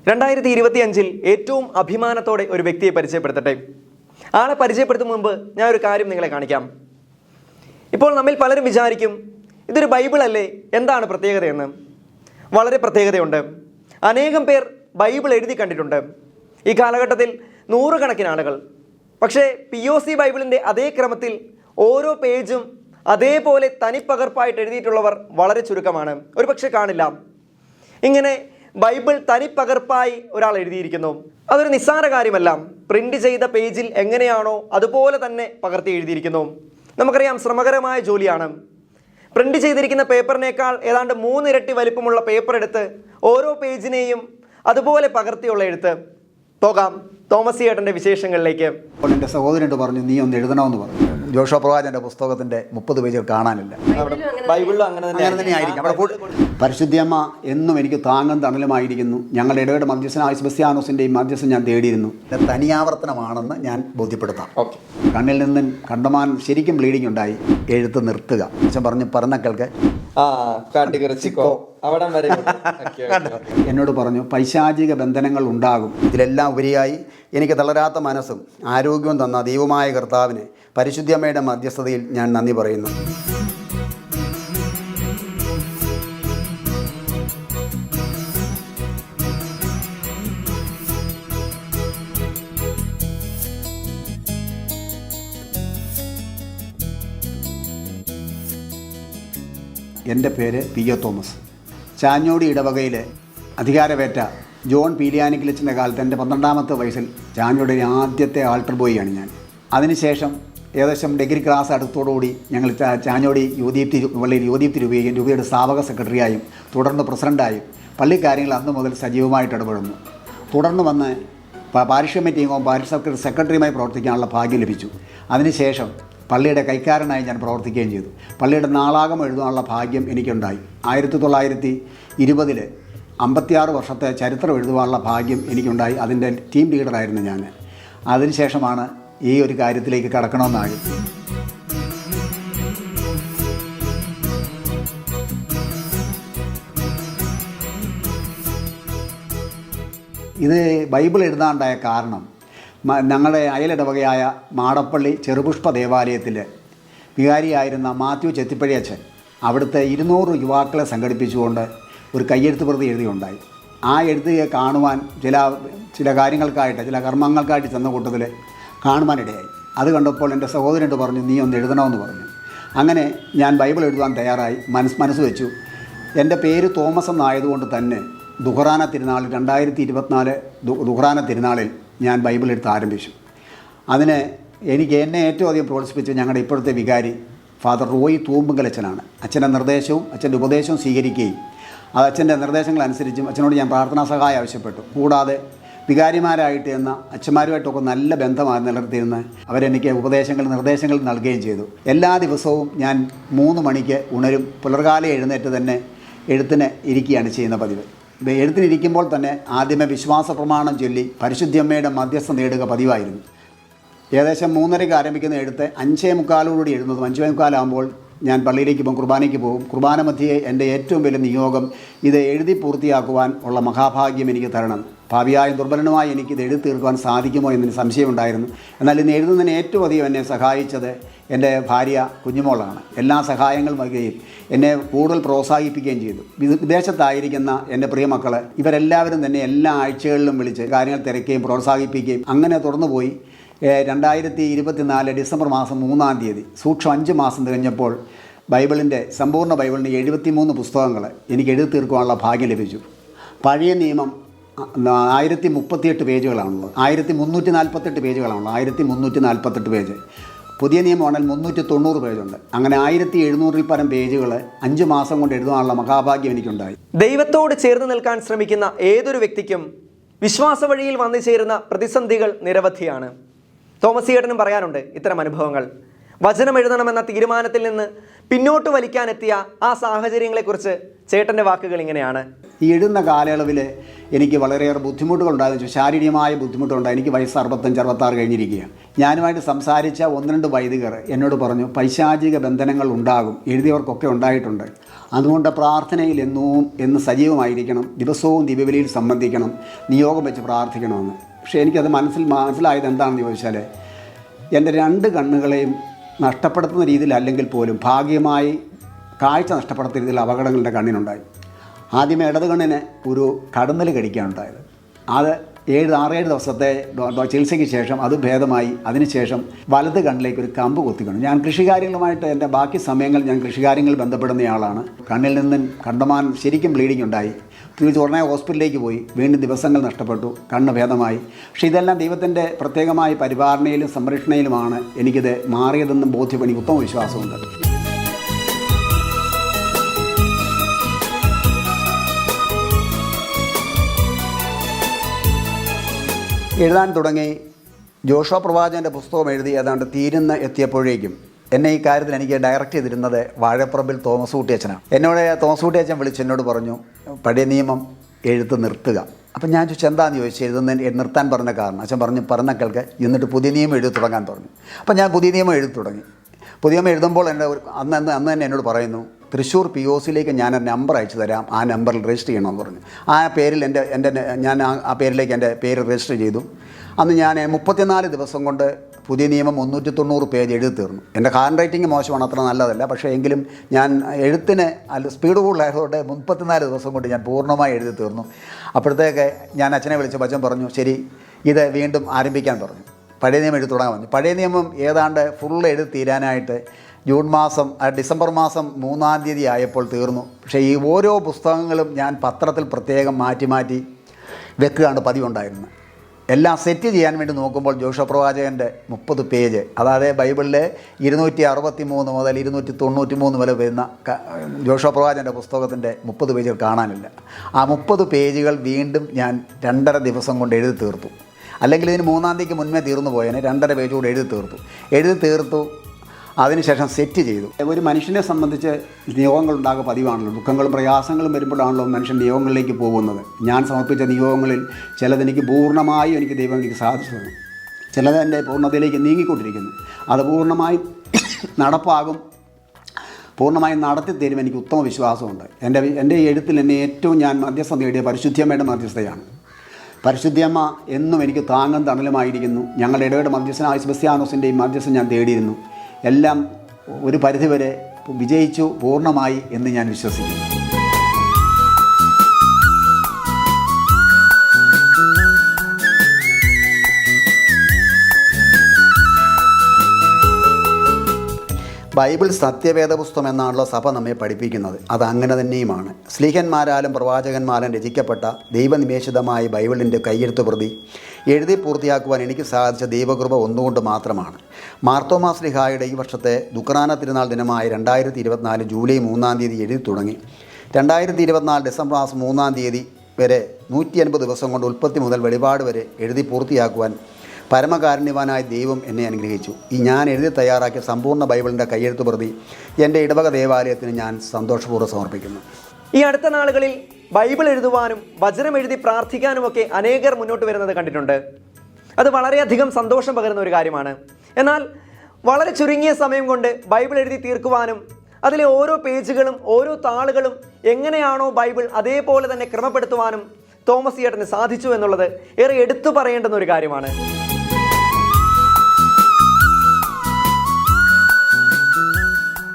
2025 ഏറ്റവും അഭിമാനത്തോടെ ഒരു വ്യക്തിയെ പരിചയപ്പെടുത്തട്ടെ. ആളെ പരിചയപ്പെടുത്തും മുമ്പ് ഞാൻ ഒരു കാര്യം നിങ്ങളെ കാണിക്കാം. ഇപ്പോൾ നമ്മിൽ പലരും വിചാരിക്കും, ഇതൊരു ബൈബിൾ അല്ലേ, എന്താണ് പ്രത്യേകതയെന്ന്. വളരെ പ്രത്യേകതയുണ്ട്. അനേകം പേർ ബൈബിൾ എഴുതി കണ്ടിട്ടുണ്ട് ഈ കാലഘട്ടത്തിൽ, നൂറുകണക്കിന് ആളുകൾ. പക്ഷേ POC ബൈബിളിൻ്റെ അതേ ക്രമത്തിൽ ഓരോ പേജും അതേപോലെ തനിപ്പകർപ്പായിട്ട് എഴുതിയിട്ടുള്ളവർ വളരെ ചുരുക്കമാണ്, ഒരുപക്ഷെ കാണില്ല. ഇങ്ങനെ ബൈബിൾ തനിപ്പകർപ്പായി ഒരാൾ എഴുതിയിരിക്കുന്നു. അതൊരു നിസ്സാര കാര്യമല്ല. പ്രിന്റ് ചെയ്ത പേജിൽ എങ്ങനെയാണോ അതുപോലെ തന്നെ പകർത്തി എഴുതിയിരിക്കുന്നു. നമുക്കറിയാം, ശ്രമകരമായ ജോലിയാണ്. പ്രിന്റ് ചെയ്തിരിക്കുന്ന പേപ്പറിനേക്കാൾ ഏതാണ്ട് 3 ഇരട്ടി വലിപ്പമുള്ള പേപ്പർ എടുത്ത് ഓരോ പേജിനെയും അതുപോലെ പകർത്തിയുള്ള എഴുത്ത്. പോകാം തോമസ് ചേട്ടൻ്റെ വിശേഷങ്ങളിലേക്ക്. എൻ്റെ സഹോദരനോട് പറഞ്ഞു, നീ ഒന്ന് എഴുതണമെന്ന് പറഞ്ഞു. ജോഷുവ പ്രവാചകന്റെ പുസ്തകത്തിൻ്റെ 30 പേജുകൾ കാണാനില്ല. ബൈബിളിലും അങ്ങനെ തന്നെ ആയിരിക്കും. പരിശുദ്ധിയമ്മ എന്നും എനിക്ക് താങ്ങും തണലുമായിരിക്കുന്നു. ഞങ്ങളുടെ ഇടയുടെ മധ്യസ്ഥനായ സെബസ്ത്യാനോസിൻ്റെയും മധ്യസ്ഥം ഞാൻ തേടിയിരുന്നു. തനിയാവർത്തനമാണെന്ന് ഞാൻ ബോധ്യപ്പെടുത്താം. കണ്ണിൽ നിന്നും കണ്ടമാൻ ശരിക്കും ബ്ലീഡിങ് ഉണ്ടായി. എഴുത്ത് നിർത്തുക. അച്ഛൻ പറഞ്ഞ കേൾക്ക്. എന്നോട് പറഞ്ഞു, പൈശാചിക ബന്ധനങ്ങൾ ഉണ്ടാകും. ഇതിലെല്ലാം ഉപരിയായി എനിക്ക് തളരാത്ത മനസ്സും ആരോഗ്യവും തന്ന ദൈവമായ കർത്താവിന് പരിശുദ്ധിയമ്മയുടെ മധ്യസ്ഥതയിൽ ഞാൻ നന്ദി പറയുന്നു. എൻ്റെ പേര് PO തോമസ്. ചാഞ്ഞോടി ഇടവകയിലെ അധികാരവേറ്റ ജോൺ പീലിയാനിക്കിലിച്ചിൻ്റെ കാലത്ത് എൻ്റെ 12ാമത്തെ വയസ്സിൽ ചാഞ്ഞോടിയുടെ ആദ്യത്തെ ആൾട്ടർ ബോയിയാണ് ഞാൻ. അതിനുശേഷം ഏകദേശം ഡിഗ്രി ക്ലാസ് അടുത്തോടുകൂടി ഞങ്ങൾ ചാഞ്ഞോടി പള്ളിയിൽ യുവദീപ്തി രൂപയുടെ സ്ഥാപക സെക്രട്ടറിയായും തുടർന്ന് പ്രസിഡൻ്റായും പള്ളിക്കാര്യങ്ങൾ അന്ന് മുതൽ സജീവമായിട്ട് ഇടപെടുന്നു. തുടർന്ന് വന്ന് പാരിഷ് കമ്മിറ്റിയും പാരിഷ് സെക്രട്ടറിയുമായി പ്രവർത്തിക്കാനുള്ള ഭാഗ്യം ലഭിച്ചു. അതിനുശേഷം പള്ളിയുടെ കൈക്കാരനായി ഞാൻ പ്രവർത്തിക്കുകയും ചെയ്തു. പള്ളിയുടെ നാളാകം എഴുതാനുള്ള ഭാഗ്യം എനിക്കുണ്ടായി. 1920 56 വർഷത്തെ ചരിത്രം എഴുതുവാനുള്ള ഭാഗ്യം എനിക്കുണ്ടായി. അതിൻ്റെ ടീം ലീഡറായിരുന്നു ഞാൻ. അതിനുശേഷമാണ് ഈ ഒരു കാര്യത്തിലേക്ക് കടക്കണമെന്നായി. ഇത് ബൈബിൾ എഴുതാണ്ടായ കാരണം, ഞങ്ങളുടെ അയലിടവകയായ മാടപ്പള്ളി ചെറുപുഷ്പ ദേവാലയത്തിൽ വികാരിയായിരുന്ന മാത്യു ചെത്തിപ്പഴി അച്ഛൻ അവിടുത്തെ 200 യുവാക്കളെ സംഘടിപ്പിച്ചുകൊണ്ട് ഒരു കയ്യെഴുത്ത് പ്രതി എഴുതിയുണ്ടായി. ആ എഴുത്ത് കാണുവാൻ ചില കാര്യങ്ങൾക്കായിട്ട്, ചില കർമ്മങ്ങൾക്കായിട്ട് ചെന്ന കൂട്ടത്തിൽ കാണുവാനിടയായി. അത് കണ്ടപ്പോൾ എൻ്റെ സഹോദരനോട് പറഞ്ഞു, നീ ഒന്ന് എഴുതണമെന്ന് പറഞ്ഞു. അങ്ങനെ ഞാൻ ബൈബിൾ എഴുതുവാൻ തയ്യാറായി മനസ്സ് വെച്ചു. എൻ്റെ പേര് തോമസ് എന്നായതുകൊണ്ട് തന്നെ ദുഹ്റാന തിരുനാളിൽ 2024 ദുഹ്റാന തിരുനാളിൽ ഞാൻ ബൈബിൾ എഴുത്ത് ആരംഭിച്ചു. അതിന് എന്നെ ഏറ്റവും അധികം പ്രോത്സാഹിപ്പിച്ചത് ഞങ്ങളുടെ ഇപ്പോഴത്തെ വികാരി ഫാദർ റോയി തൂമ്പുങ്കലച്ഛനാണ്. അച്ഛൻ്റെ നിർദ്ദേശവും അച്ഛൻ്റെ ഉപദേശവും സ്വീകരിക്കുകയും അത് അച്ഛൻ്റെ നിർദ്ദേശങ്ങളനുസരിച്ചും അച്ഛനോട് ഞാൻ പ്രാർത്ഥനാ സഹായം ആവശ്യപ്പെട്ടു. കൂടാതെ വികാരിമാരായിട്ട് എന്ന അച്ഛന്മാരുമായിട്ടൊക്കെ നല്ല ബന്ധമാണ് നിലനിർത്തിയിരുന്ന് അവരെനിക്ക് നിർദ്ദേശങ്ങൾ നൽകുകയും ചെയ്തു. എല്ലാ ദിവസവും ഞാൻ 3 മണിക്ക് ഉണരും. പുലർകാലം എഴുന്നേറ്റ് തന്നെ എഴുത്തിന് ഇരിക്കുകയാണ് ചെയ്യുന്ന പതിവ്. എഴുത്തിനിരിക്കുമ്പോൾ തന്നെ ആദ്യമേ വിശ്വാസ പ്രമാണം ചൊല്ലി പരിശുദ്ധിയമ്മയുടെ മധ്യസ്ഥം നേടുക പതിവായിരുന്നു. ഏകദേശം 3:30 ആരംഭിക്കുന്ന എഴുത്ത് 5:45 എഴുതുന്നതും 5:45 ആകുമ്പോൾ ഞാൻ പള്ളിയിലേക്ക് പോകും, കുർബാനയ്ക്ക് പോകും. കുർബാന മധ്യേ എൻ്റെ ഏറ്റവും വലിയ നിയോഗം ഇത് എഴുതി പൂർത്തിയാക്കുവാൻ ഉള്ള മഹാഭാഗ്യം എനിക്ക് തരണം. ഭാവിയായും ദുർബലനുമായി എനിക്കിത് എഴുതി തീർക്കുവാൻ സാധിക്കുമോ എന്നൊരു സംശയമുണ്ടായിരുന്നു. എന്നാൽ ഇന്ന് എഴുതുന്നതിന് ഏറ്റവും അധികം എന്നെ സഹായിച്ചത് എൻ്റെ ഭാര്യ കുഞ്ഞുമോളാണ്. എല്ലാ സഹായങ്ങളും നൽകുകയും എന്നെ കൂടുതൽ പ്രോത്സാഹിപ്പിക്കുകയും ചെയ്തു. വിദേശത്തായിരിക്കുന്ന എൻ്റെ പ്രിയ മക്കൾ ഇവരെല്ലാവരും തന്നെ എല്ലാ ആഴ്ചകളിലും വിളിച്ച് കാര്യങ്ങൾ തിരക്കുകയും പ്രോത്സാഹിപ്പിക്കുകയും അങ്ങനെ തുറന്നു പോയി. 2024 ഡിസംബർ മാസം 3-ാം തീയതി സൂക്ഷ്മം 5 മാസം തികഞ്ഞപ്പോൾ സമ്പൂർണ്ണ ബൈബിളിൻ്റെ 73 പുസ്തകങ്ങൾ എനിക്ക് എഴുതി തീർക്കുവാനുള്ള ഭാഗ്യം ലഭിച്ചു. പഴയ നിയമം 1038 പേജുകളാണുള്ളത്. 1348 പേജുകളാണുള്ളത്. 1348 പേജ്. പുതിയ നിയമമാണെങ്കിൽ 390 പേജുണ്ട്. അങ്ങനെ 1700-ൽ പരം പേജുകൾ 5 മാസം കൊണ്ട് എഴുതാനുള്ള മഹാഭാഗ്യം എനിക്കുണ്ടായി. ദൈവത്തോട് ചേർന്ന് നിൽക്കാൻ ശ്രമിക്കുന്ന ഏതൊരു വ്യക്തിക്കും വിശ്വാസ വഴിയിൽ വന്നു ചേരുന്ന പ്രതിസന്ധികൾ നിരവധിയാണ്. തോമസ് ചേട്ടനും പറയാനുണ്ട് ഇത്തരം അനുഭവങ്ങൾ. വചനം എഴുതണമെന്ന തീരുമാനത്തിൽ നിന്ന് പിന്നോട്ട് വലിക്കാനെത്തിയ ആ സാഹചര്യങ്ങളെക്കുറിച്ച് ചേട്ടൻ്റെ വാക്കുകൾ ഇങ്ങനെയാണ്. ഈ എഴുതുന്ന കാലയളവിൽ എനിക്ക് വളരെയേറെ ബുദ്ധിമുട്ടുകളുണ്ടായിരുന്നു. ശാരീരികമായ ബുദ്ധിമുട്ടുണ്ടായി. എനിക്ക് വയസ്സ് 65-66 കഴിഞ്ഞിരിക്കുകയാണ്. ഞാനുമായിട്ട് സംസാരിച്ച 1-2 വൈദികർ എന്നോട് പറഞ്ഞു, പൈശാചിക ബന്ധനങ്ങൾ ഉണ്ടാകും, എഴുതിയവർക്കൊക്കെ ഉണ്ടായിട്ടുണ്ട്, അതുകൊണ്ട് പ്രാർത്ഥനയിൽ എന്ന് സജീവമായിരിക്കണം, ദിവസവും ദിവ്യബലിയിൽ സംബന്ധിക്കണം, നിയോഗം വെച്ച് പ്രാർത്ഥിക്കണമെന്ന്. പക്ഷേ എനിക്കത് മനസ്സിലായത് എന്താണെന്ന് ചോദിച്ചാൽ, എൻ്റെ 2 കണ്ണുകളെയും നഷ്ടപ്പെടുത്തുന്ന രീതിയിലല്ലെങ്കിൽ പോലും ഭാഗ്യമായി കാഴ്ച നഷ്ടപ്പെടുത്തുന്ന രീതിയിൽ അപകടങ്ങൾ എൻ്റെ കണ്ണിനുണ്ടായി. ആദ്യമേ ഇടത് കണ്ണിന് ഒരു കടന്നൽ കടിക്കാനുണ്ടായത്. അത് 6-7 ദിവസത്തെ ചികിത്സയ്ക്ക് ശേഷം അത് ഭേദമായി. അതിനുശേഷം വലത് കണ്ണിലേക്ക് ഒരു കമ്പ് കുത്തിക്കണം. ഞാൻ കൃഷികാര്യങ്ങളുമായിട്ട് എൻ്റെ ബാക്കി സമയങ്ങൾ ഞാൻ കൃഷികാര്യങ്ങളിൽ ബന്ധപ്പെടുന്നയാളാണ്. കണ്ണിൽ നിന്നും കണ്ടമാനം ശരിക്കും ബ്ലീഡിംഗ് ഉണ്ടായി. ഉടനെ ഹോസ്പിറ്റലിലേക്ക് പോയി. വീണ്ടും ദിവസങ്ങൾ നഷ്ടപ്പെട്ടു. കണ്ണ് ഭേദമായി. പക്ഷേ ഇതെല്ലാം ദൈവത്തിൻ്റെ പ്രത്യേകമായ പരിപാലനയിലും സംരക്ഷണയിലുമാണ് എനിക്കിത് മാറിയതെന്നും ബോധ്യം, എനിക്ക് ഉത്തമ വിശ്വാസമുണ്ട്. എഴുതാൻ തുടങ്ങി. ജോഷുവ പ്രവാചകൻ്റെ പുസ്തകം എഴുതി ഏതാണ്ട് എത്തിയപ്പോഴേക്കും എന്നെ ഈ കാര്യത്തിൽ എനിക്ക് ഡയറക്റ്റ് ചെയ്തിരുന്നത് വാഴപ്പറമ്പിൽ തോമസ് കുട്ടിയച്ഛനാണ്. തോമസ് കുട്ടിയച്ഛൻ എന്നോട് പറഞ്ഞു, പഴയ നിയമം എഴുത്ത് നിർത്തുക. അപ്പം ഞാൻ ചോദിച്ചു എന്താണെന്ന് ചോദിച്ചു. നിർത്താൻ പറഞ്ഞ കാരണം അച്ഛൻ പറഞ്ഞ കേൾക്ക്, എന്നിട്ട് പുതിയ നിയമം എഴുതി തുടങ്ങാൻ പറഞ്ഞു. അപ്പം ഞാൻ പുതിയ നിയമം എഴുതി തുടങ്ങി. പുതിയ നിയമം എഴുതുമ്പോൾ അന്ന് തന്നെ എന്നോട് പറയുന്നു, തൃശ്ശൂർ POCയിലേക്ക് ഞാൻ ഒരു നമ്പർ അയച്ചു തരാം, ആ നമ്പറിൽ രജിസ്റ്റർ ചെയ്യണമെന്ന് പറഞ്ഞു. ആ പേരിൽ ഞാൻ ആ പേരിലേക്ക് എൻ്റെ പേര് രജിസ്റ്റർ ചെയ്തു. അന്ന് ഞാൻ 34 ദിവസം കൊണ്ട് പുതിയ നിയമം 390 പേജ് എഴുതി തീർന്നു. എൻ്റെ ഹാൻഡ് റൈറ്റിംഗ് മോശമാണ്, അത്ര നല്ലതല്ല. പക്ഷേ എങ്കിലും ഞാൻ എഴുത്തിന് സ്പീഡ് കൂടുതലായതുകൊണ്ട് 34 ദിവസം കൊണ്ട് ഞാൻ പൂർണ്ണമായി എഴുതി തീർന്നു. അപ്പോഴത്തേക്ക് ഞാൻ അച്ഛനെ വിളിച്ചപ്പോൾ അച്ഛൻ പറഞ്ഞു, ശരി ഇത് വീണ്ടും ആരംഭിക്കാൻ പറഞ്ഞു. പഴയ നിയമം എഴുതി തുടങ്ങാൻ പറഞ്ഞു. പഴയ നിയമം ഏതാണ്ട് ഫുൾ എഴുതി തീരാനായിട്ട് ഡിസംബർ മാസം 3-ാം തീയതി ആയപ്പോൾ തീർന്നു. പക്ഷേ ഈ ഓരോ പുസ്തകങ്ങളും ഞാൻ പത്രത്തിൽ പ്രത്യേകം മാറ്റി വെക്കുകയാണ് പതിവുണ്ടായിരുന്നത്. എല്ലാം സെറ്റ് ചെയ്യാൻ വേണ്ടി നോക്കുമ്പോൾ ജോഷുവ പ്രവാചകൻ്റെ 30 പേജ്, അതായത് ബൈബിളിലെ 263 മുതൽ 293 വരെ വരുന്ന ജോഷുവ പ്രവാചകൻ്റെ പുസ്തകത്തിൻ്റെ 30 പേജുകൾ കാണാനില്ല. ആ 30 പേജുകൾ വീണ്ടും ഞാൻ 2.5 ദിവസം കൊണ്ട് എഴുതി തീർത്തു. അല്ലെങ്കിൽ ഇതിന് 3-ാം തീയതിക്ക് മുൻപേ തീർന്നു പോയതിന് 2.5 പേജ് കൂടെ എഴുതി തീർത്തു. അതിനുശേഷം സെറ്റ് ചെയ്തു. ഒരു മനുഷ്യനെ സംബന്ധിച്ച് നിയോഗങ്ങളുണ്ടാകുക പതിവാണല്ലോ. ദുഃഖങ്ങളും പ്രയാസങ്ങളും വരുമ്പോഴാണല്ലോ മനുഷ്യൻ നിയോഗങ്ങളിലേക്ക് പോകുന്നത്. ഞാൻ സമർപ്പിച്ച നിയോഗങ്ങളിൽ ചിലതെനിക്ക് പൂർണ്ണമായും ദൈവം എനിക്ക് സാധിച്ചു തന്നു, ചിലത് എൻ്റെ പൂർണ്ണതയിലേക്ക് നീങ്ങിക്കൊണ്ടിരിക്കുന്നു. അത് പൂർണ്ണമായി നടപ്പാകും, പൂർണ്ണമായും നടത്തിത്തരും. എനിക്ക് ഉത്തമ വിശ്വാസമുണ്ട്. എൻ്റെ എഴുത്തിൽ എന്നെ ഏറ്റവും ഞാൻ മധ്യസ്ഥത നേടിയ പരിശുദ്ധിയമ്മയുടെ മധ്യസ്ഥയാണ്. പരിശുദ്ധിയമ്മ എന്നും എനിക്ക് താങ്ങും തണലുമായിരിക്കുന്നു. ഞങ്ങളുടെ ഇടവയുടെ മധ്യസ്ഥനായ സെബസ്ത്യാനോസിൻ്റെയും മധ്യസ്ഥം ഞാൻ തേടിയിരുന്നു. എല്ലാം ഒരു പരിധിവരെ വിജയിച്ചു പൂർണ്ണമായി എന്ന് ഞാൻ വിശ്വസിക്കുന്നു. ബൈബിൾ സത്യവേദ പുസ്തകം എന്നാണല്ലോ സഭ നമ്മെ പഠിപ്പിക്കുന്നത്. അത് അങ്ങനെ തന്നെയുമാണ്. സ്ലീഹന്മാരാലും പ്രവാചകന്മാരും രചിക്കപ്പെട്ട ദൈവനിവേശിതമായ ബൈബിളിൻ്റെ കയ്യെഴുത്ത് പ്രതി എഴുതി പൂർത്തിയാക്കുവാൻ എനിക്ക് സാധിച്ച ദൈവകൃപ ഒന്നുകൊണ്ട് മാത്രമാണ്. മാർത്തോമാ ശ്ലീഹായുടെ ഈ വർഷത്തെ ദുഃഖറാന തിരുനാൾ ദിനമായ 2024 ജൂലൈ 3-ാം തീയതി എഴുതി തുടങ്ങി. 2024 ഡിസംബർ മാസം 3-ാം തീയതി വരെ 150 ദിവസം കൊണ്ട് ഉൽപ്പത്തി മുതൽ വെളിപാട് വരെ എഴുതി പൂർത്തിയാക്കുവാൻ പരമകാരുണ്യവാനായ ദൈവം എന്നെ അനുഗ്രഹിച്ചു. ഞാൻ എഴുതി തയ്യാറാക്കിയ സമ്പൂർണ്ണ ബൈബിളിൻ്റെ കയ്യെഴുത്ത് പ്രതി എൻ്റെ ഇടവക ദേവാലയത്തിന് ഞാൻ സന്തോഷപൂർവ്വം സമർപ്പിക്കുന്നു. ഈ അടുത്ത നാളുകളിൽ ബൈബിൾ എഴുതുവാനും വചനം എഴുതി പ്രാർത്ഥിക്കാനുമൊക്കെ അനേകർ മുന്നോട്ട് വരുന്നത് കണ്ടിട്ടുണ്ട്. അത് വളരെയധികം സന്തോഷം പകരുന്ന ഒരു കാര്യമാണ്. എന്നാൽ വളരെ ചുരുങ്ങിയ സമയം കൊണ്ട് ബൈബിൾ എഴുതി തീർക്കുവാനും അതിലെ ഓരോ പേജുകളും ഓരോ താളുകളും എങ്ങനെയാണോ ബൈബിൾ അതേപോലെ തന്നെ ക്രമപ്പെടുത്തുവാനും തോമസ് ചേട്ടന് സാധിച്ചു എന്നുള്ളത് ഏറെ എടുത്തു പറയേണ്ടുന്ന ഒരു കാര്യമാണ്.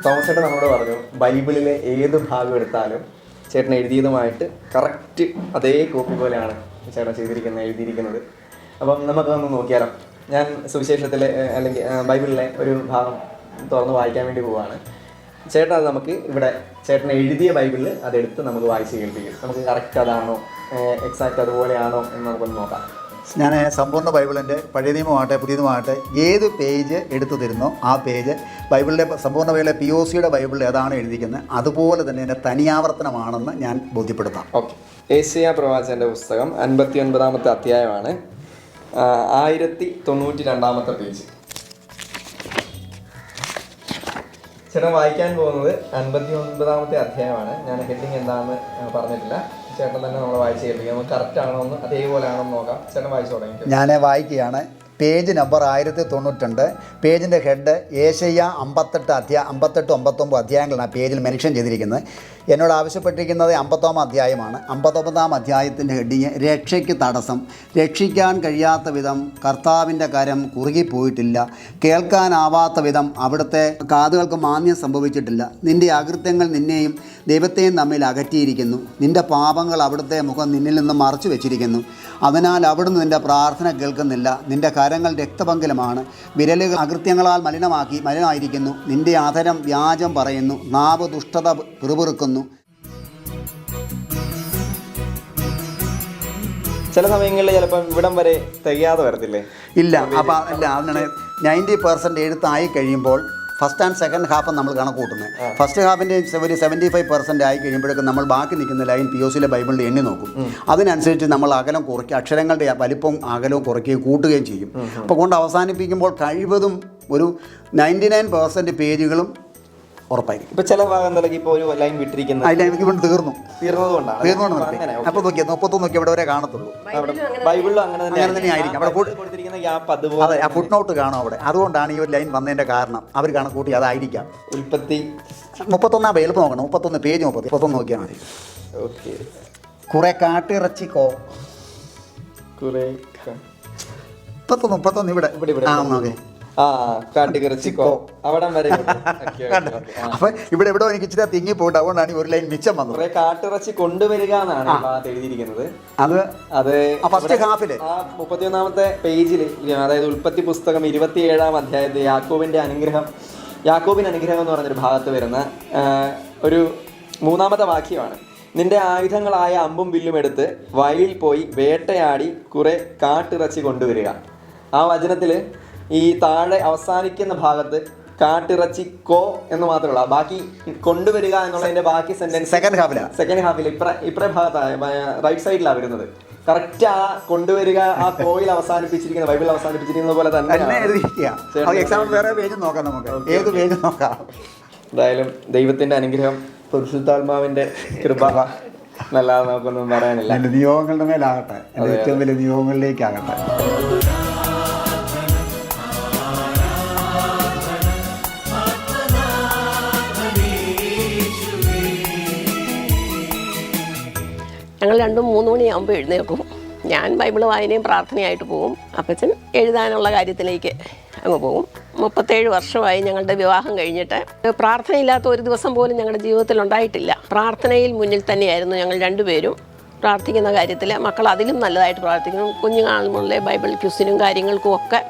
തോമസ് ചേട്ടൻ നമ്മളോട് പറഞ്ഞു, ബൈബിളിലെ ഏത് ഭാഗം എടുത്താലും ചേട്ടൻ എഴുതിയതുമായിട്ട് കറക്റ്റ് അതേ കോപ്പി പോലെയാണ് ചേട്ടൻ എഴുതിയിരിക്കുന്നത്. അപ്പം നമുക്കതൊന്ന് നോക്കിയാലോ. ഞാൻ സുവിശേഷത്തിലെ അല്ലെങ്കിൽ ബൈബിളിലെ ഒരു ഭാഗം തുറന്ന് വായിക്കാൻ വേണ്ടി പോവുകയാണ്. ചേട്ടൻ അത് നമുക്ക് ഇവിടെ ചേട്ടൻ എഴുതിയ ബൈബിളിൽ അതെടുത്ത് നമുക്ക് വായിച്ച് കേൾപ്പിക്കും. നമുക്ക് കറക്റ്റ് അതാണോ എക്സാക്റ്റ് അതുപോലെയാണോ എന്ന് നമുക്കൊന്ന് നോക്കാം. ഞാൻ സമ്പൂർണ്ണ ബൈബിളിൻ്റെ പഴയ നിയമമാകട്ടെ പുതിയതുമാകട്ടെ ഏത് പേജ് എടുത്തു തരുന്നോ ആ പേജ് ബൈബിളിലെ സമ്പൂർണ്ണ ബൈബിളിലെ POCയുടെ ബൈബിളിൽ ഏതാണ് എഴുതിയിരിക്കുന്നത് അതുപോലെ തന്നെ എൻ്റെ തനിയാവർത്തനമാണെന്ന് ഞാൻ ബോധ്യപ്പെടുത്താം. ഓക്കെ. ഏശയ്യാ പ്രവാചകൻ്റെ പുസ്തകം 59-ാമത്തെ അധ്യായമാണ്, 1092 പേജ്. ചേട്ടൻ വായിക്കാൻ പോകുന്നത് 59-ാമത്തെ അധ്യായമാണ്. ഞാൻ ഹെഡിങ് എന്താണെന്ന് പറഞ്ഞിട്ടില്ല. ചേട്ടൻ തന്നെ നമ്മൾ വായിച്ച് കേൾപ്പിക്കാം. നമുക്ക് കറക്റ്റ് ആണോ എന്ന് അതേപോലെ ആണോ എന്ന് നോക്കാം. ചേട്ടൻ വായിച്ചു തുടങ്ങി. ഞാൻ വായിക്കുകയാണ്. Page number 1092. പേജിൻ്റെ ഹെഡ് ഏശയ്യ 58, 59 അധ്യായങ്ങളാണ് പേജിൽ മെൻഷൻ ചെയ്തിരിക്കുന്നത്. എന്നോട് ആവശ്യപ്പെട്ടിരിക്കുന്നത് 50-ാം അധ്യായമാണ്. 59-ാം അധ്യായത്തിൻ്റെ ഹെഡിങ് രക്ഷയ്ക്ക് തടസ്സം. രക്ഷിക്കാൻ കഴിയാത്ത വിധം കർത്താവിൻ്റെ കരം കുറുകിപ്പോയിട്ടില്ല, കേൾക്കാനാവാത്ത വിധം അവിടുത്തെ കാതുകൾക്ക് മാന്യം സംഭവിച്ചിട്ടില്ല. നിൻ്റെ അകൃത്യങ്ങൾ നിന്നെയും ദൈവത്തെയും തമ്മിൽ അകറ്റിയിരിക്കുന്നു. നിൻ്റെ പാപങ്ങൾ അവിടുത്തെ മുഖം നിന്നിൽ നിന്ന് മറച്ചു വെച്ചിരിക്കുന്നു. അതിനാൽ അവിടുന്ന് നിൻ്റെ പ്രാർത്ഥന കേൾക്കുന്നില്ല. നിൻ്റെ കരങ്ങൾ രക്തപങ്കിലമാണ്, വിരലുകൾ അകൃത്യങ്ങളാൽ മലിനമായിരിക്കുന്നു. നിൻ്റെ അധരം വ്യാജം പറയുന്നു, നാവ് ദുഷ്ടത പിറുപിറുക്കുന്നു. ചില സമയങ്ങളിൽ ചിലപ്പോൾ ഇവിടം വരെ തികയാതെ വരത്തില്ലേ? ഇല്ല. അപ്പോൾ അല്ല, അതിനാണ് 90% എഴുത്തായി കഴിയുമ്പോൾ ഫസ്റ്റ് ആൻഡ് സെക്കൻഡ് ഹാഫ് നമ്മൾ കണക്ക് കൂട്ടുന്നത്. ഫസ്റ്റ് ഹാഫിൻ്റെ ഒരു 75% ആയി കഴിയുമ്പോഴേക്കും നമ്മൾ ബാക്കി നിൽക്കുന്ന ലൈൻ POCയിലെ ബൈബിളിൽ എണ്ണി നോക്കും. അതിനനുസരിച്ച് നമ്മൾ അകലം കുറയ്ക്കുക, അക്ഷരങ്ങളുടെ വലിപ്പവും അകലവും കുറയ്ക്കുകയും കൂട്ടുകയും ചെയ്യും. അപ്പോൾ കൊണ്ട് അവസാനിപ്പിക്കുമ്പോൾ കഴിവതും ഒരു 99% പേജുകളും ഉറപ്പായിരിക്കും. ഇപ്പൊ ചില ഭാഗം എന്തെങ്കിലും ഇപ്പോൾ ഒരു ലൈൻ വിട്ടിരിക്കുന്നത് ഇവിടെ തീർന്നതുകൊണ്ടാണ്. അപ്പോൾ നോക്കിയാൽ 31 നോക്കി ഇവിടെ വരെ കാണത്തുള്ളൂ. ബൈബിളിലും അങ്ങനെ തന്നെ ആയിരിക്കും. അവിടെ കൊടുത്തിരിക്കുന്ന ഗ്യാപ്പ് അതുപോലെ. അതെ, ആ ഫുട് നോട്ട് കാണും അവിടെ. അതുകൊണ്ടാണ് ഈ ഒരു ലൈൻ വന്നതിൻ്റെ കാരണം. അവർ കണക്കൂട്ടി അതായിരിക്കാം. ഉൽപ്പത്തി 31 എളുപ്പം നോക്കണം. 31 പേജ് 31 നോക്കിയാൽ മതി. ഓക്കെ. കുറെ കാട്ടിറച്ചിക്കോ 31 ഇവിടെ നോക്കേ. കാട്ടിറച്ചിക്കോ അവിടം വരെ. അപ്പൊ ഇവിടെ എനിക്ക് ഇച്ചിരി തിങ്ങി പോയിട്ട് അതുകൊണ്ടാണ് ഒരു ലൈൻ മിച്ചം വന്നത്. കാട്ടിറച്ചി കൊണ്ടുവരിക എന്നാണ് എഴുതിയിരിക്കുന്നത്. അത് ഫസ്റ്റ് ഹാഫില് 31-ാമത്തെ പേജിൽ, അതായത് ഉൽപ്പത്തി പുസ്തകം 27-ാം അധ്യായത്തിൽ യാക്കോബിന് അനുഗ്രഹം എന്ന് പറഞ്ഞൊരു ഭാഗത്ത് വരുന്ന ഒരു 3-ാമത്തെ വാക്യമാണ്. നിന്റെ ആയുധങ്ങളായ അമ്പും വില്ലും എടുത്ത് വയലിൽ പോയി വേട്ടയാടി കുറെ കാട്ടിറച്ചി കൊണ്ടുവരിക. ആ വചനത്തില് ഈ താഴെ അവസാനിക്കുന്ന ഭാഗത്ത് കാട്ടിറച്ചിക്കോ എന്ന് മാത്രമേ ഉള്ളൂ. ബാക്കി കൊണ്ടുവരിക എന്നുള്ളതിന്റെ ബാക്കി സെന്റൻസ് സെക്കൻഡ് ഹാഫിൽ ഇപ്പറേ ഭാഗത്താണ്, റൈറ്റ് സൈഡിലാണ് വരുന്നത്. കറക്റ്റ് ആ കൊണ്ടുവരിക ആ കോയിൽ അവസാനിപ്പിച്ചിരിക്കുന്ന, ബൈബിളിൽ അവസാനിപ്പിച്ചിരിക്കുന്നത് പോലെ തന്നെ. എന്തായാലും ദൈവത്തിന്റെ അനുഗ്രഹം, പരിശുദ്ധാത്മാവിന്റെ കൃപ നല്ലത് നമുക്കൊന്നും പറയാനില്ല. നിയോഗങ്ങളുടെ മേലാകട്ടെ, ഏറ്റവും വലിയ നിയോഗങ്ങളിലേക്കാകട്ടെ. ഞങ്ങൾ 2-3 മണിയാകുമ്പോൾ എഴുന്നേൽക്കും. ഞാൻ ബൈബിൾ വായനയും പ്രാർത്ഥനയായിട്ട് പോകും. അപ്പച്ചൻ എഴുതാനുള്ള കാര്യത്തിലേക്ക് അങ്ങ് പോകും. 37 വർഷമായി ഞങ്ങളുടെ വിവാഹം കഴിഞ്ഞിട്ട്. പ്രാർത്ഥനയില്ലാത്ത ഒരു ദിവസം പോലും ഞങ്ങളുടെ ജീവിതത്തിൽ ഉണ്ടായിട്ടില്ല. പ്രാർത്ഥനയിൽ മുന്നിൽ തന്നെയായിരുന്നു ഞങ്ങൾ രണ്ടുപേരും. പ്രാർത്ഥിക്കുന്ന കാര്യത്തിൽ മക്കൾ അതിലും നല്ലതായിട്ട് പ്രാർത്ഥിക്കുന്നു. കുഞ്ഞുനാളുകളിലെ ബൈബിൾ ക്യൂസിനും കാര്യങ്ങൾക്കും ഒക്കെ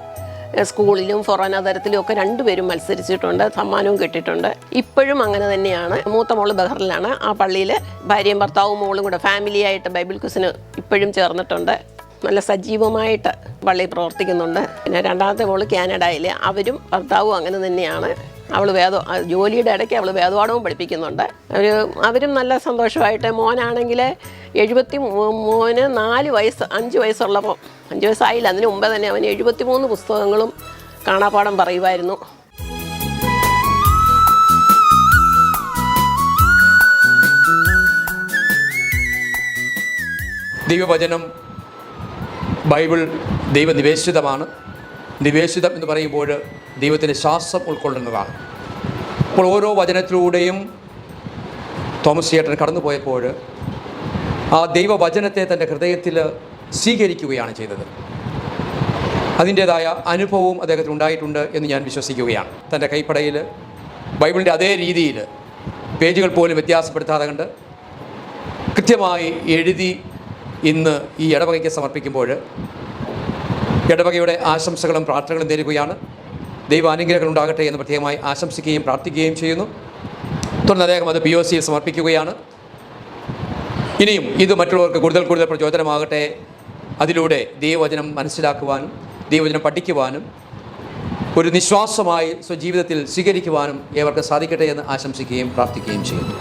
സ്കൂളിലും ഫൊറാന തരത്തിലും ഒക്കെ രണ്ടുപേരും മത്സരിച്ചിട്ടുണ്ട്, സമ്മാനവും കിട്ടിയിട്ടുണ്ട്. ഇപ്പോഴും അങ്ങനെ തന്നെയാണ്. മൂത്ത മോള് ബഹറിലാണ്. ആ പള്ളിയിൽ ഭാര്യയും ഭർത്താവും മോളും കൂടെ ഫാമിലിയായിട്ട് ബൈബിൾ ക്വിസിന് ഇപ്പോഴും ചേർന്നിട്ടുണ്ട്. നല്ല സജീവമായിട്ട് പള്ളി പ്രവർത്തിക്കുന്നുണ്ട്. പിന്നെ രണ്ടാമത്തെ മോള് കാനഡയിൽ, അവരും ഭർത്താവും അങ്ങനെ തന്നെയാണ്. അവൾ ജോലിയുടെ ഇടയ്ക്ക് അവൾ വേദപാഠവും പഠിപ്പിക്കുന്നുണ്ട്. അവരും നല്ല സന്തോഷമായിട്ട്. മോനാണെങ്കിൽ മോന് 5 വയസ്സുള്ളപ്പോൾ, 5 വയസ്സായില്ല, അതിന് മുമ്പേ തന്നെ അവന് 73 പുസ്തകങ്ങളും കാണാപ്പാഠം പറയുമായിരുന്നു. ദൈവവചനം, ബൈബിൾ ദൈവനിവേശിതമാണ്. നിവേശിതം എന്ന് പറയുമ്പോൾ ദൈവത്തിൻ്റെ ശ്വാസം ഉൾക്കൊള്ളുന്നതാണ്. അപ്പോൾ ഓരോ വചനത്തിലൂടെയും തോമസ് ചേട്ടൻ കടന്നുപോയപ്പോൾ ആ ദൈവവചനത്തെ തൻ്റെ ഹൃദയത്തിൽ സ്വീകരിക്കുകയാണ് ചെയ്തത്. അതിൻ്റേതായ അനുഭവവും അദ്ദേഹത്തിന് ഉണ്ടായിട്ടുണ്ട് എന്ന് ഞാൻ വിശ്വസിക്കുകയാണ്. തൻ്റെ കൈപ്പടയിൽ ബൈബിളിൻ്റെ അതേ രീതിയിൽ പേജുകൾ പോലും വ്യത്യാസപ്പെടുത്താതെ കണ്ട് കൃത്യമായി എഴുതി ഇന്ന് ഈ ഇടവകയ്ക്ക് സമർപ്പിക്കുമ്പോൾ ഇടവകയുടെ ആശംസകളും പ്രാർത്ഥനകളും നേരുകയാണ്. ദൈവാനുഗ്രഹങ്ങൾ ഉണ്ടാകട്ടെ എന്ന് പ്രത്യേകമായി ആശംസിക്കുകയും പ്രാർത്ഥിക്കുകയും ചെയ്യുന്നു. തുടർന്ന് അദ്ദേഹം അത് POCയിൽ സമർപ്പിക്കുകയാണ്. ഇനിയും ഇത് മറ്റുള്ളവർക്ക് കൂടുതൽ പ്രചോദനമാകട്ടെ. അതിലൂടെ ദൈവവചനം മനസ്സിലാക്കുവാനും ദൈവവചനം പഠിക്കുവാനും ഒരു നിശ്വാസമായി സ്വജീവിതത്തിൽ സ്വീകരിക്കുവാനും ഏവർക്ക് സാധിക്കട്ടെ എന്ന് ആശംസിക്കുകയും പ്രാർത്ഥിക്കുകയും ചെയ്യുന്നു.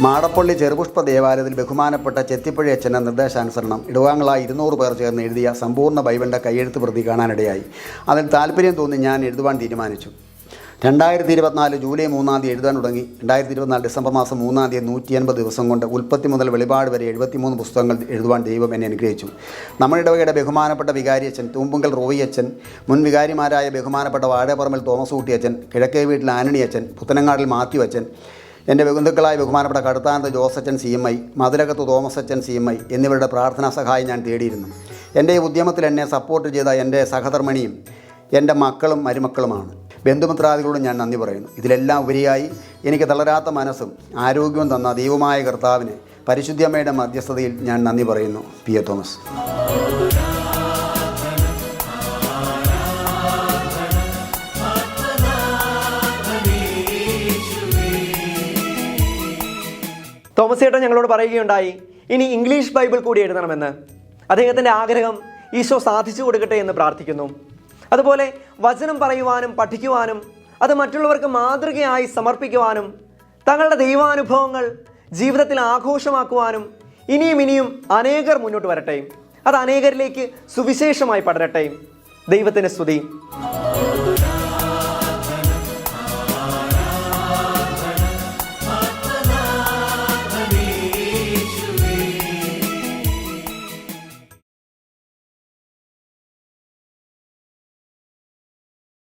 മാടപ്പള്ളി ചെറുപുഷ്പ ദേവാലയത്തിൽ ബഹുമാനപ്പെട്ട ചെത്തിപ്പഴി അച്ഛൻ്റെ നിർദ്ദേശാനുസരണം ഇടവാങ്ങളായി 200 പേർ ചേർന്ന് എഴുതിയ സമ്പൂർണ്ണ ബൈബിളിൻ്റെ കയ്യെഴുത്ത് പ്രതി കാണാനിടയായി. അതിൽ താല്പര്യം തോന്നി ഞാൻ എഴുതുവാൻ തീരുമാനിച്ചു. 2024 ജൂലൈ 3 എഴുതാൻ തുടങ്ങി. 2024 ഡിസംബർ മാസം 3 180 ദിവസം കൊണ്ട് ഉൽപ്പത്തി മുതൽ വെളിപാട് വരെ 73 പുസ്തകങ്ങൾ എഴുതുവാൻ ദൈവം എന്നെ അനുഗ്രഹിച്ചു. നമ്മുടെ ഇടവകയുടെ ബഹുമാനപ്പെട്ട വികാരി അച്ഛൻ, തൂമ്പുങ്കൽ റോയി അച്ഛൻ, മുൻ വികാരിമാരായ ബഹുമാനപ്പെട്ട വാഴപ്പറമ്പിൽ തോമസ് ഊട്ടി അച്ഛൻ, കിഴക്കേ വീട്ടിൽ ആന്റണി അച്ഛൻ, പുത്തനങ്ങാടിൽ മാത്യു അച്ഛൻ, എൻ്റെ ബന്ധുക്കളായ ബഹുമാനപ്പെട്ട കടുത്താനത്ത് ജോസച്ചൻ CMI, മതിലകത്ത് തോമസ് അച്ഛൻ CMI എന്നിവരുടെ പ്രാർത്ഥനാ സഹായം ഞാൻ തേടിയിരുന്നു. എൻ്റെ ഈ ഉദ്യമത്തിൽ എന്നെ സപ്പോർട്ട് ചെയ്ത എൻ്റെ സഹധർമ്മിണിയും എൻ്റെ മക്കളും മരുമക്കളുമാണ്. ബന്ധുമിത്രാദികളോടും ഞാൻ നന്ദി പറയുന്നു. ഇതിലെല്ലാം ഉപരിയായി എനിക്ക് തളരാത്ത മനസ്സും ആരോഗ്യവും തന്ന ദൈവമായ കർത്താവിന് പരിശുദ്ധമ്മയുടെ മധ്യസ്ഥതയിൽ ഞാൻ നന്ദി പറയുന്നു. P.A. തോമസ്. തോമസ് ചേട്ടൻ ഞങ്ങളോട് പറയുകയുണ്ടായി ഇനി ഇംഗ്ലീഷ് ബൈബിൾ കൂടി എഴുതണമെന്ന്. അദ്ദേഹത്തിൻ്റെ ആഗ്രഹം ഈശോ സാധിച്ചു കൊടുക്കട്ടെ എന്ന് പ്രാർത്ഥിക്കുന്നു. അതുപോലെ വചനം പറയുവാനും പഠിക്കുവാനും അത് മറ്റുള്ളവർക്ക് മാതൃകയായി സമർപ്പിക്കുവാനും തങ്ങളുടെ ദൈവാനുഭവങ്ങൾ ജീവിതത്തിൽ ആഘോഷമാക്കുവാനും ഇനിയും അനേകർ മുന്നോട്ട് വരട്ടെ. അത് അനേകരിലേക്ക് സുവിശേഷമായി പടരട്ടെ. ദൈവത്തിന് സ്തുതി.